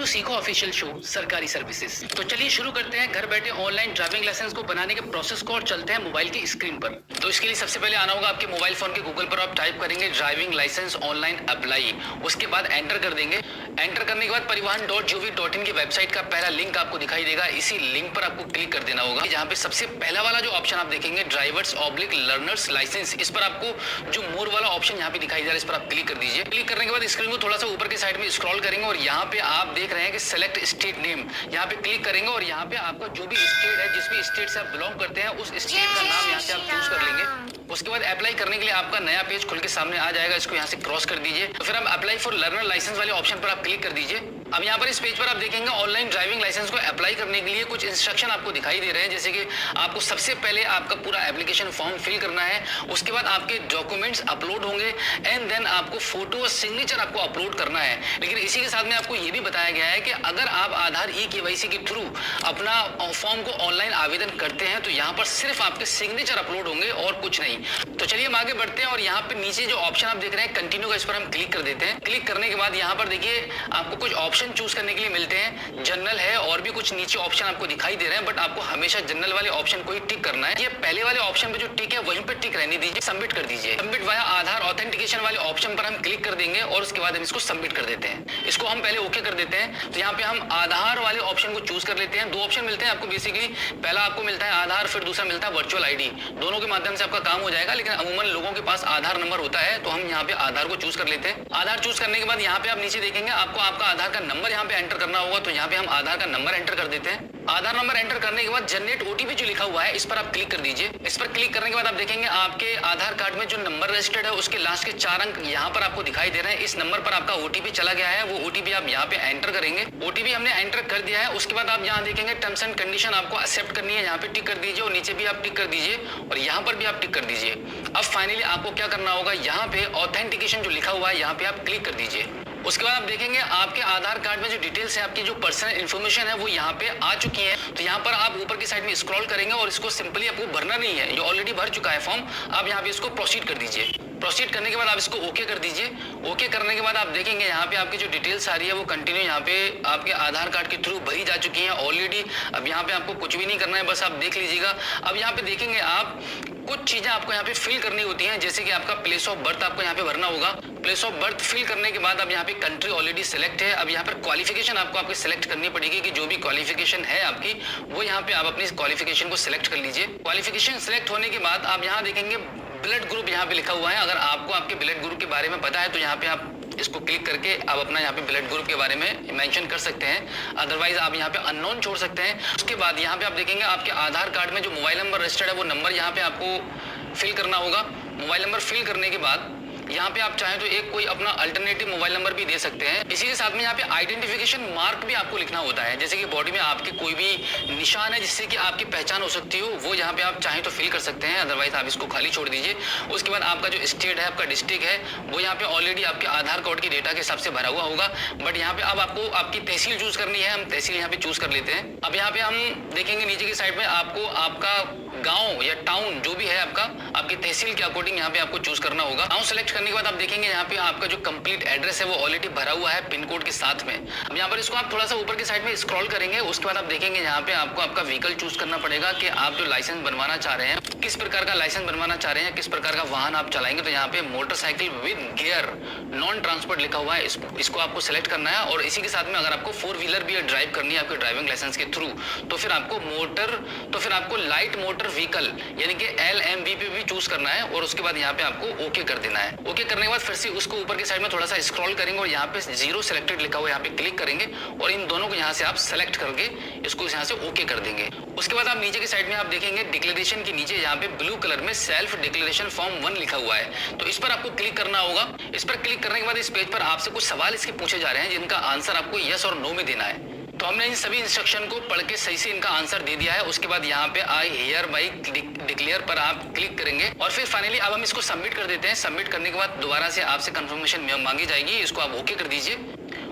To सीखो official show सरकारी services. तो चलिए शुरू करते हैं घर बैठे ऑनलाइन ड्राइविंग लाइसेंस को बनाने के प्रोसेस को और चलते हैं मोबाइल की स्क्रीन पर। तो इसके लिए सबसे पहले आना होगा आपके मोबाइल फोन के गूगल पर। आप टाइप करेंगे ड्राइविंग लाइसेंस ऑनलाइन अप्लाई, उसके बाद एंटर कर देंगे। एंटर करने के बाद परिवहन.gov.in की वेबसाइट का पहला लिंक आपको दिखाई देगा। इसी लिंक पर आपको क्लिक कर देना होगा, जहां पे सबसे पहला वाला जो ऑप्शन आप देखेंगे ड्राइवर्स ऑब्लिक लर्नर्स लाइसेंस, इस पर आपको जो मोर वाला ऑप्शन यहाँ पे दिखाई दे रहा है, इस पर आप क्लिक कर दीजिए। क्लिक करने के बाद स्क्रीन को थोड़ा सा ऊपर की साइड में स्क्रॉल करेंगे और यहाँ पे आप देख रहे हैं कि सेलेक्ट स्टेट नेम, यहाँ पे क्लिक करेंगे और यहाँ पे आपका जो भी स्टेट है, जिस भी स्टेट से आप बिलोंग करते हैं, उस स्टेट का नाम यहाँ से आप चूज कर लेंगे। उसके बाद अप्लाई करने के लिए आपका नया पेज खुल के सामने आ जाएगा। इसको यहाँ से क्रॉस कर दीजिए। तो फिर आप अप्लाई फॉर लर्नर लाइसेंस वाले ऑप्शन पर आप क्लिक कर दीजिए। अब यहाँ पर इस पेज पर आप देखेंगे ऑनलाइन ड्राइविंग लाइसेंस को अप्लाई करने के लिए कुछ इंस्ट्रक्शन आपको दिखाई दे रहे हैं, जैसे कि आपको सबसे पहले आपका पूरा एप्लीकेशन फॉर्म फिल करना है, उसके बाद आपके डॉक्यूमेंट्स अपलोड होंगे एंड देन आपको फोटो और सिग्नेचर आपको अपलोड करना है। लेकिन इसी के साथ में आपको ये भी बताया गया है कि अगर आप आधार ई-केवाईसी के थ्रू अपना फॉर्म को ऑनलाइन आवेदन करते हैं तो यहाँ पर सिर्फ आपके सिग्नेचर अपलोड होंगे और कुछ नहीं। तो चलिए हम आगे बढ़ते हैं और यहाँ पे नीचे जो ऑप्शन आप देख रहे हैं कंटिन्यू का, इस पर हम क्लिक कर देते हैं। क्लिक करने के बाद यहाँ पर देखिए आपको कुछ ऑप्शन चूज करने के लिए मिलते हैं। जनरल है और भी कुछ नीचे ऑप्शन आपको दिखाई दे रहे हैं, बट आपको हमेशा जनरल वाले ऑप्शन को ही टिक करना है। ये पहले वाले ऑप्शन पे जो टिक है वहीं पे टिक रहने दीजिए, सबमिट कर दीजिए। सबमिट वाया आधार ऑथेंटिकेशन वाले ऑप्शन पर हम क्लिक कर देंगे और उसके बाद हम इसको सबमिट कर देते हैं। इसको हम पहले ओके कर देते हैं। तो यहाँ पे हम आधार वाले ऑप्शन को चूज कर लेते हैं। दो ऑप्शन मिलते हैं आपको बेसिकली, पहला आपको मिलता है आधार, फिर दूसरा मिलता है वर्चुअल आईडी। दोनों के माध्यम से आपका काम हो जाएगा, लेकिन अमूमन लोगों के पास आधार नंबर होता है, तो हम यहाँ पे आधार को चूज कर लेते हैं। आधार चूज करने के बाद यहाँ पे आप नीचे देखेंगे आपको आपका आधार का नंबर यहाँ पे एंटर करना होगा, तो यहाँ पे हम आधार का नंबर एंटर कर देते हैं। आधार नंबर एंटर करने के बाद जनरेट ओटीपी जो लिखा हुआ है, इस पर आप क्लिक कर दीजिए। इस पर क्लिक करने के बाद आप देखेंगे आपके आधार कार्ड में जो नंबर रजिस्टर्ड है उसके लास्ट के 4 अंक यहाँ पर आपको दिखाई दे रहे हैं। इस नंबर पर आपका ओटीपी चला गया है, वो ओटीपी आप यहाँ पे एंटर करेंगे। ओटीपी हमने एंटर कर दिया है। उसके बाद आप यहाँ देखेंगे टर्म्स एंड कंडीशन आपको एक्सेप्ट करनी है, यहाँ पे टिक कर दीजिए और नीचे भी आप टिक कर दीजिए और यहाँ पर भी आप टिक कर दीजिए। अब फाइनली आपको क्या करना होगा, यहाँ पे ऑथेंटिकेशन जो लिखा हुआ है यहाँ पे आप क्लिक कर दीजिए। उसके बाद आप देखेंगे आपके आधार कार्ड में जो डिटेल्स है, आपकी जो पर्सनल इन्फॉर्मेशन है वो यहाँ पे आ चुकी है। तो यहाँ पर आप ऊपर की साइड में स्क्रॉल करेंगे और इसको सिंपली आपको भरना नहीं है, जो ऑलरेडी भर चुका है फॉर्म, आप यहाँ पे इसको प्रोसीड कर दीजिए। प्रोसीड करने के बाद आप इसको ओके कर दीजिए। ओके करने के बाद आप देखेंगे यहाँ पे आपकी जो डिटेल्स आ रही है वो कंटिन्यू यहाँ पे आपके आधार कार्ड के थ्रू भरी जा चुकी है ऑलरेडी। अब यहाँ पे आपको कुछ भी नहीं करना है, बस आप देख लीजिएगा। अब यहाँ पे देखेंगे आप कुछ चीजें आपको यहाँ पे फिल करनी होती हैं, जैसे कि आपका प्लेस ऑफ बर्थ आपको यहाँ पे भरना होगा। प्लेस ऑफ बर्थ फिल करने के बाद अब यहाँ पे कंट्री ऑलरेडी सिलेक्ट है। अब यहाँ पर क्वालिफिकेशन आपको आपकी सिलेक्ट करनी पड़ेगी कि जो भी क्वालिफिकेशन है आपकी, वो यहाँ पे आप अपनी क्वालिफिकेशन को सिलेक्ट कर लीजिए। क्वालिफिकेशन सिलेक्ट होने के बाद आप यहाँ देखेंगे ब्लड ग्रुप यहाँ पे लिखा हुआ है। अगर आपको आपके ब्लड ग्रुप के बारे में पता है तो यहाँ पे आप इसको क्लिक करके आप अपना यहाँ पे ब्लड ग्रुप के बारे में मेंशन कर सकते हैं, अदरवाइज आप यहाँ पे अननोन छोड़ सकते हैं। उसके बाद यहाँ पे आप देखेंगे आपके आधार कार्ड में जो मोबाइल नंबर रजिस्टर्ड है वो नंबर यहाँ पे आपको फिल करना होगा। मोबाइल नंबर फिल करने के बाद यहाँ पे आप चाहें तो एक कोई अपना अल्टरनेटिव मोबाइल नंबर भी दे सकते हैं। इसी के साथ में यहाँ पे आइडेंटिफिकेशन मार्क भी आपको लिखना होता है, जैसे कि बॉडी में आपके कोई भी निशान है जिससे कि आपकी पहचान हो सकती हो, वो यहाँ पे आप चाहें तो फिल कर सकते हैं, अदरवाइज आप इसको खाली छोड़ दीजिए। उसके बाद आपका जो स्टेट है, आपका डिस्ट्रिक्ट है, वो यहाँ पे ऑलरेडी आपके आधार कार्ड की डेटा के हिसाब से भरा हुआ होगा, बट यहाँ पे अब आपको आपकी तहसील चूज करनी है। हम तहसील यहाँ पे चूज कर लेते हैं। अब यहाँ पे हम देखेंगे नीचे की साइड में आपको आपका गांव या टाउन जो भी है आपका, आपकी तहसील के अकॉर्डिंग यहाँ पे आपको चूज करना होगा। गांव सेलेक्ट करने के बाद आप देखेंगे यहाँ पे आपका जो कंप्लीट एड्रेस है वो ऑलरेडी भरा हुआ है पिन कोड के साथ में। अब यहाँ पर इसको आप थोड़ा सा ऊपर की साइड में स्क्रॉल करेंगे। उसके बाद आप देखेंगे यहाँ पे आपको आपका व्हीकल चूज करना पड़ेगा कि आप जो लाइसेंस बनवाना चाह रहे हैं, किस प्रकार का लाइसेंस बनवाना चाह रहे हैं, किस प्रकार का वाहन आप चलाएंगे। तो यहाँ पे motorcycle with gear non transport लिखा हुआ है, इसको आपको सिलेक्ट करना है। और इसी के साथ में अगर आपको 4 व्हीलर भी ड्राइव करनी है आपके ड्राइविंग लाइसेंस के थ्रू, तो फिर आपको लाइट मोटर व्हीकल यानी कि LMV पे भी चूज करना है और उसके बाद यहाँ पे आपको ओके कर देना है। ओके करने के बाद फिर से उसको ऊपर की साइड में थोड़ा सा स्क्रॉल करेंगे और यहाँ पे 0 सिलेक्टेड लिखा हुआ है, यहाँ पे क्लिक करेंगे और इन दोनों को यहाँ से आप सेलेक्ट करके इसको यहाँ से ओके कर देंगे। उसके बाद आप नीचे की साइड में आप देखेंगे डिक्लेरेशन के नीचे यहाँ पे ब्लू कलर में सेल्फ डिक्लेरेशन फॉर्म 1 लिखा हुआ है, तो इस पर आपको क्लिक करना होगा। इस पर क्लिक करने के बाद इस पेज पर आपसे कुछ सवाल इसके पूछे जा रहे हैं, जिनका आंसर आपको यस और नो में देना है। तो हमने इन सभी इंस्ट्रक्शन को पढ़ के सही से इनका आंसर दे दिया है। उसके बाद यहाँ पे आई हियर बाई डिक्लेयर पर आप क्लिक करेंगे और फिर फाइनली अब हम इसको सबमिट कर देते हैं। सबमिट करने के बाद दोबारा से आपसे कंफर्मेशन मांगी जाएगी, इसको आप ओके कर दीजिए।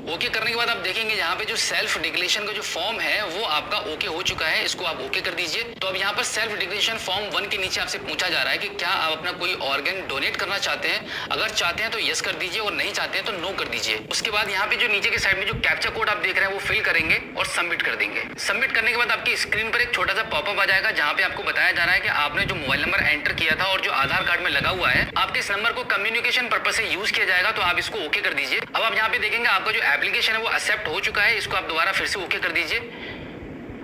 ओके करने के बाद आप देखेंगे यहाँ पे जो सेल्फ डिक्लेरेशन का जो फॉर्म है वो आपका ओके हो चुका है, इसको आप ओके कर दीजिए। तो अब यहाँ पर सेल्फ डिक्लेरेशन फॉर्म 1 के नीचे आपसे पूछा जा रहा है कि क्या आप अपना कोई ऑर्गन डोनेट करना चाहते हैं। अगर चाहते हैं तो यस कर दीजिए और नहीं चाहते हैं तो नो कर दीजिए। उसके बाद यहाँ पे जो नीचे के साइड में जो कैप्चा कोड आप देख रहे हैं वो फिल करेंगे और सबमिट कर देंगे। सबमिट करने के बाद आपकी स्क्रीन पर एक छोटा सा पॉपअप आ जाएगा जहाँ पे आपको बताया जा रहा है कि आपने जो मोबाइल नंबर एंटर किया था और जो आधार कार्ड में लगा हुआ है, आपके इस नंबर को कम्युनिकेशन पर्पज से यूज किया जाएगा, तो आप इसको ओके कर दीजिए। अब आप यहाँ पे देखेंगे आपका जो एप्लीकेशन है वो एक्सेप्ट हो चुका है, इसको आप दोबारा फिर से ओके कर दीजिए।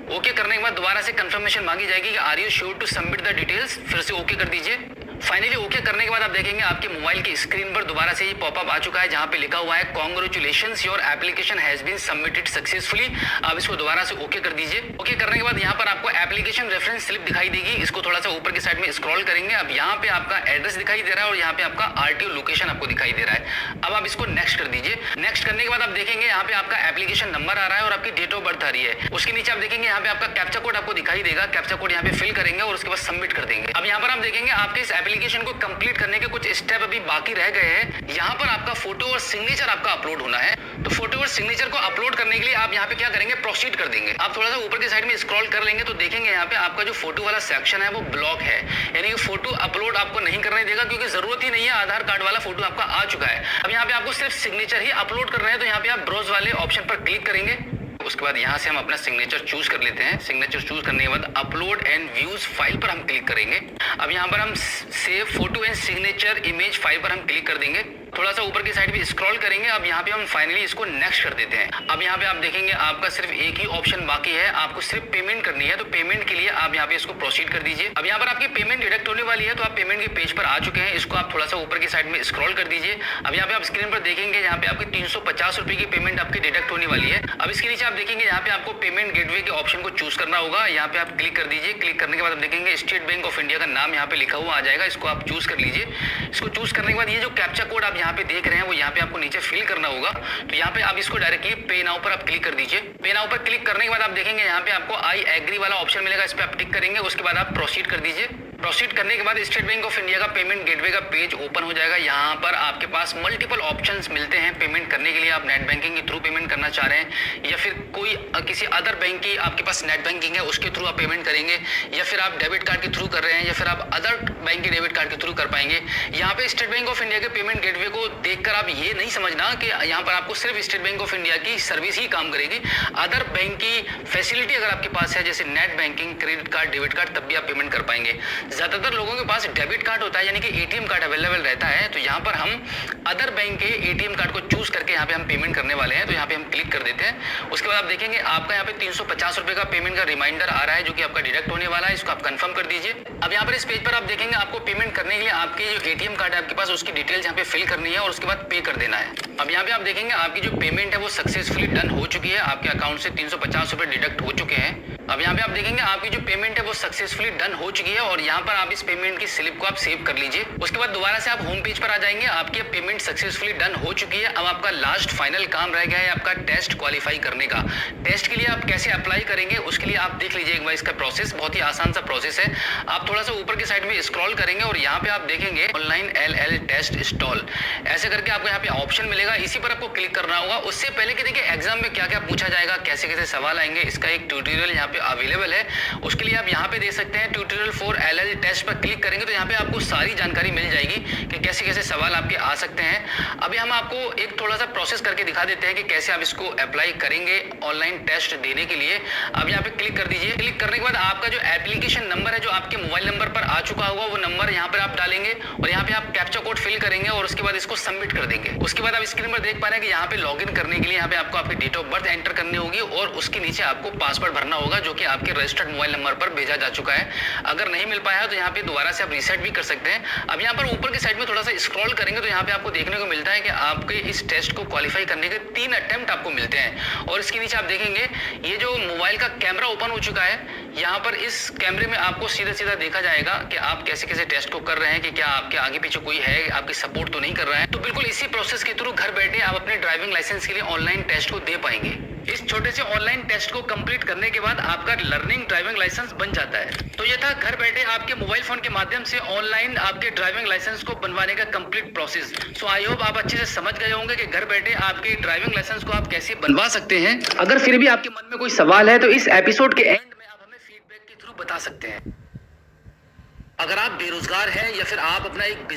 ओके करने के बाद दोबारा से कंफर्मेशन मांगी जाएगी कि are you sure to submit the details, फिर से ओके कर दीजिए। फाइनली ओके करने के बाद आप देखेंगे आपके मोबाइल की स्क्रीन पर दोबारा से ये पॉपअप आ चुका है जहां पे लिखा हुआ है congratulations your application has been submitted successfully. आप इसको दोबारा से ओके कर दीजिए। ओके करने के बाद यहाँ पर आपको एप्लीकेशन रेफरेंस स्लिप दिखाई देगी, इसको थोड़ा सा ऊपर की साइड में स्क्रॉल करेंगे। अब यहाँ पे आपका एड्रेस दिखाई दे रहा है और यहाँ पे आपका आरटीओ लोकेशन आपको दिखाई दे रहा है। अब आप इसको नेक्स्ट कर दीजिए। नेक्स्ट करने के बाद आप देखेंगे यहाँ पे आपका एप्लीकेशन नंबर आ रहा है और आपकी डेट ऑफ बर्थ आ रही है। उसके नीचे आप देखेंगे यहाँ पे आपका कैप्चा कोड आपको दिखाई देगा, कैप्चा कोड यहाँ पे फिल करेंगे और उसके बाद सबमिट कर देंगे। अब यहाँ पर आप देखेंगे आपके इस एप्लीकेशन को कंप्लीट करने के कुछ स्टेप अभी बाकी रह गए हैं। यहाँ पर आपका फोटो और सिग्नेचर आपका अपलोड होना है। तो फोटो और सिग्नेचर को अपलोड करने के लिए आप यहाँ पे क्या करेंगे, प्रोसीड कर देंगे। आप थोड़ा सा ऊपर की साइड में स्क्रॉल कर लेंगे तो देखेंगे यहाँ पे आपका जो फोटो वाला सेक्शन है वो ब्लॉक है, यानी कि फोटो अपलोड आपको नहीं करने देगा क्योंकि जरूरत ही नहीं है, आधार कार्ड वाला फोटो आपका आ चुका है। अब यहाँ पे आपको सिर्फ सिग्नेचर ही अपलोड करना है, तो यहाँ पे आप ब्राउज वाले ऑप्शन पर क्लिक करेंगे। उसके बाद यहाँ से हम अपना सिग्नेचर चूज कर लेते हैं। सिग्नेचर चूज करने के बाद अपलोड एंड व्यूज फाइल पर हम क्लिक करेंगे। अब यहाँ पर हम save photo and signature image file पर हम क्लिक कर देंगे। थोड़ा सा ऊपर की साइड पे स्क्रॉल करेंगे। अब यहाँ पे हम फाइनली इसको नेक्स्ट कर देते हैं। अब यहाँ पे आप देखेंगे आपका सिर्फ एक ही ऑप्शन बाकी है, आपको सिर्फ पेमेंट करनी है। तो पेमेंट के लिए आप यहाँ पे इसको प्रोसीड कर दीजिए। अब यहाँ पर आपकी पेमेंट डिडक्ट होने वाली है, तो आप पेमेंट के पेज पर आ चुके हैं। इसको आप थोड़ा सा ऊपर की साइड में स्क्रॉल कर दीजिए। अब यहाँ पे आप स्क्रीन पर देखेंगे यहाँ पे आपकी 350 रुपए की पेमेंट आपकी डिडक्ट होने वाली है। अब इसके नीचे आप देखेंगे यहाँ पे आपको पेमेंट गेटवे के ऑप्शन को चूज करना होगा। यहाँ पे आप क्लिक कर दीजिए। क्लिक करने के बाद आप देखेंगे स्टेट बैंक ऑफ इंडिया का नाम यहाँ पे लिखा हुआ आ जाएगा, इसको आप चूज कर लीजिए। इसको चूज करने के बाद ये जो कैप्चा कोड आप यहाँ पे देख रहे हैं वो यहाँ पे आपको नीचे फिल करना होगा। तो यहाँ पे आप इसको डायरेक्टली पे नाउ पर आप क्लिक कर दीजिए। पे नाउ पर क्लिक करने के बाद आप देखेंगे यहाँ पे आपको आई एग्री वाला ऑप्शन मिलेगा, इस पे आप टिक करेंगे। उसके बाद आप प्रोसीड कर दीजिए। प्रोसीड करने के बाद स्टेट बैंक ऑफ इंडिया का पेमेंट गेटवे का पेज ओपन हो जाएगा। यहाँ पर आपके पास मल्टीपल ऑप्शंस मिलते हैं पेमेंट करने के लिए। आप नेट बैंकिंग के थ्रू पेमेंट करना चाह रहे हैं या फिर कोई किसी अदर बैंक की आपके पास नेट बैंकिंग है उसके थ्रू आप पेमेंट करेंगे, या फिर आप डेबिट कार्ड के थ्रू कर रहे हैं, या फिर आप अदर बैंक के डेबिट कार्ड के थ्रू कर पाएंगे। यहाँ पे स्टेट बैंक ऑफ इंडिया के पेमेंट गेटवे को देखकर आप ये नहीं समझना कि यहाँ पर आपको सिर्फ स्टेट बैंक ऑफ इंडिया की सर्विस ही काम करेगी। अदर बैंक की फैसिलिटी अगर आपके पास है जैसे net banking, credit card, debit card, तब भी आप पेमेंट कर पाएंगे। ज्यादातर लोगों के पास डेबिट कार्ड होता है यानी कि एटीएम कार्ड अवेलेबल रहता है। तो यहाँ पर हम अदर बैंक के एटीएम कार्ड को चूज करके यहाँ पे हम पेमेंट करने वाले हैं। तो यहाँ पे हम क्लिक कर देते हैं। उसके बाद आप देखेंगे आपका यहाँ पे 350 रुपए का पेमेंट का रिमाइंडर आ रहा है जो कि आपका डिडक्ट होने वाला है। इसको आप कंफर्म कर दीजिए। अब यहाँ पर इस पेज पर आप देखेंगे आपको पेमेंट करने के लिए आपके जो एटीएम कार्ड है आपके पास उसकी डिटेल्स यहाँ पे फिल करनी है और उसके बाद पे कर देना है। अब यहाँ पे आप देखेंगे आपकी जो पेमेंट है वो सक्सेसफुली डन हो चुकी है। आपके अकाउंट से 350 रुपए डिडक्ट हो चुके हैं। अब यहाँ पे आप देखेंगे आपकी जो पेमेंट है वो सक्सेसफुली डन हो चुकी है और यहाँ पर आप इस पेमेंट की स्लिप को आप सेव कर लीजिए। उसके बाद दोबारा से आप होम पेज पर आ जाएंगे। आपकी पेमेंट सक्सेसफुली डन हो चुकी है। अब आपका लास्ट फाइनल काम रह गया है आपका टेस्ट क्वालिफाई करने का। टेस्ट के लिए आप कैसे अप्लाई करेंगे उसके लिए आप देख लीजिए एक बार इसका प्रोसेस, बहुत ही आसान सा प्रोसेस है। आप थोड़ा सा ऊपर की साइड में स्क्रॉल करेंगे और यहाँ पे आप देखेंगे ऑनलाइन LL टेस्ट इंस्टॉल, ऐसे करके आपको यहाँ पे ऑप्शन मिलेगा, इसी पर आपको क्लिक करना होगा। उससे पहले कि देखिए एग्जाम में क्या क्या पूछा जाएगा, कैसे कैसे सवाल आएंगे, इसका एक ट्यूटोरियल यहाँ पे अवेलेबल है। उसके लिए आप यहाँ पे देख सकते हैं ट्यूटोरियल फॉर LL टेस्ट पर क्लिक करेंगे तो यहाँ पे आपको सारी जानकारी मिल जाएगी कि कैसे कैसे सवाल आपके आ सकते हैं। अभी हम आपको एक थोड़ा सा प्रोसेस करके दिखा देते हैं कि कैसे आप इसको अप्लाई करेंगे ऑनलाइन टेस्ट देने के लिए। अब यहाँ पे क्लिक कर दीजिए। क्लिक करने के बाद आपका जो एप्लीकेशन नंबर है जो आपके मोबाइल नंबर पर आ चुका होगा वो नंबर यहाँ पर आप डालेंगे और यहाँ पे आप कैप्चा कोड फिल करेंगे और उसके बाद इसको सबमिट कर देंगे। उसके बाद आप स्क्रीन पर देख पा रहे हैं कि यहाँ पे लॉगिन करने के लिए यहाँ पे आपको आपकी डेट ऑफ बर्थ एंटर करनी होगी और उसके नीचे आपको पासवर्ड भरना होगा जो कि आपके रजिस्टर्ड मोबाइल नंबर पर भेजा जा चुका है। अगर नहीं मिल पाया तो यहाँ पे दोबारा से आप रीसेट भी कर सकते हैं। अब यहाँ पर ऊपर की साइड में थोड़ा सा स्क्रॉल करेंगे तो यहाँ पे आपको देखने को मिलता है कि आपके इस टेस्ट को क्वालिफाई करने के 3 अटेम्प्ट आपको मिलते हैं और इसके नीचे आप देखेंगे ये जो मोबाइल का कैमरा ओपन हो चुका है, यहाँ पर इस कैमरे में आपको सीधा सीधा देखा जाएगा कि आप कैसे कैसे टेस्ट को कर रहे हैं, कि क्या आपके आगे पीछे कोई है, आपकी सपोर्ट तो नहीं कर रहा है। तो बिल्कुल इसी प्रोसेस के थ्रू घर बैठे आप अपने ड्राइविंग लाइसेंस के लिए ऑनलाइन टेस्ट को दे पाएंगे। इस छोटे से ऑनलाइन टेस्ट को कंप्लीट करने के बाद आपका लर्निंग ड्राइविंग लाइसेंस बन जाता है। तो ये था घर बैठे आपके मोबाइल फोन के माध्यम से ऑनलाइन आपके ड्राइविंग लाइसेंस को बनवाने का complete process. So I hope आप अच्छे से समझ गए होंगे कि घर बैठे आपके ड्राइविंग लाइसेंस को आप कैसे बनवा सकते हैं। अगर फिर भी आपके मन में कोई सवाल है तो इस एपिसोड के एंड में आप हमें फीडबैक के थ्रू बता सकते हैं। अगर आप बेरोजगार हैं या फिर आप अपना एक